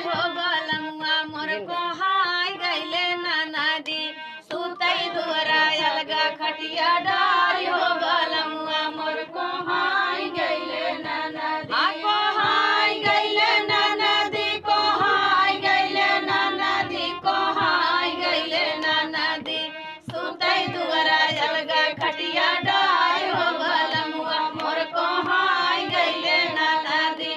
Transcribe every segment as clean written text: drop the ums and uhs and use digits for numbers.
हो बलमुआ मोर कोहाय गइले ननदी सुतई दुअरा अलगा खटिया डारी हो बलमुआ मोर कोहाय गइले ननदी कोहाय गइले ननदी कोहाय गइले ननदी कोहाय गइले ननदी सुतई दुअरा अलगा खटिया डारी हो बलमुआ मोर कोहाय गइले ननदी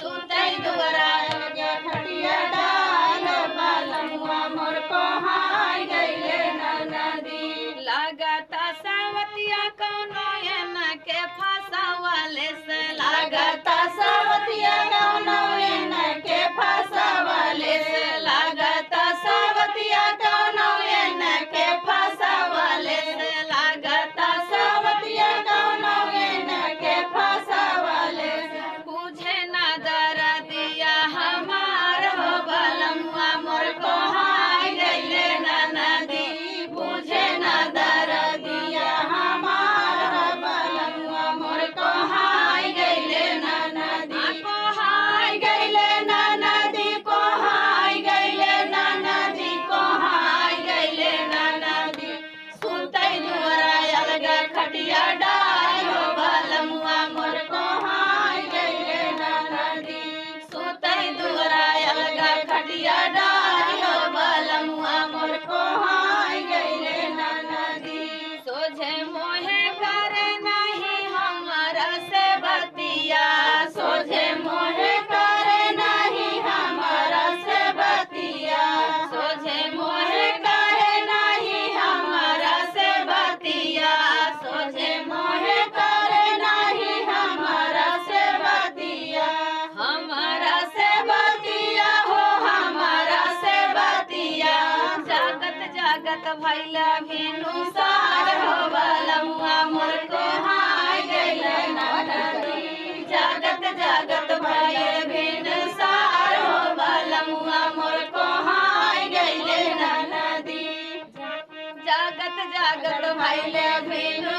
सुतई दुअरा अलगा खटिया डारी हो बलमुआ मोर कोहाय गइले ननदी लागता सावतिया कौनो एना के फसावले से लागता सावतिया कौनो एना के फसावले से लागता सावतिया कौनो एना के फसावले से लागता सावतिया कौनो एना के फसावले से बुझे ना दरदिया हमार हो बलमुआ मोर कोहाय गइले ननदी बुझे ना दरदिया हमार हो बलमुआ मोर कोहाय गइले ननदी कोहाय गइले ननदी कोहाय गइले ननदी कोहाय गइले ननदी सुतई दुअरा अलगा खटिया डारी हो बलमुआ मोर कोहाय गइले ननदी सुतई दुअरा अलगा खटिया डारी हो बलमुआ मोर कोहाय गइले ननदी सोझे मोहे करे नहीं हमरा से बतिया सोझे मोहे करे नहीं हमरा से बतिया सोझे मोहे करे नहीं हमरा से बतिया सोझे मोहे करे नहीं हमरा से बतिया हमरा से बतिया हो हमरा से बतिया जागत जागत भैला भेनु सार हो बलमुआ मोर कोहाय गइले ननदी जागत जागत भैले भेनु सार हो बलमुआ मोर कोहाय गइले ननदी जागत जागत भैले भेनु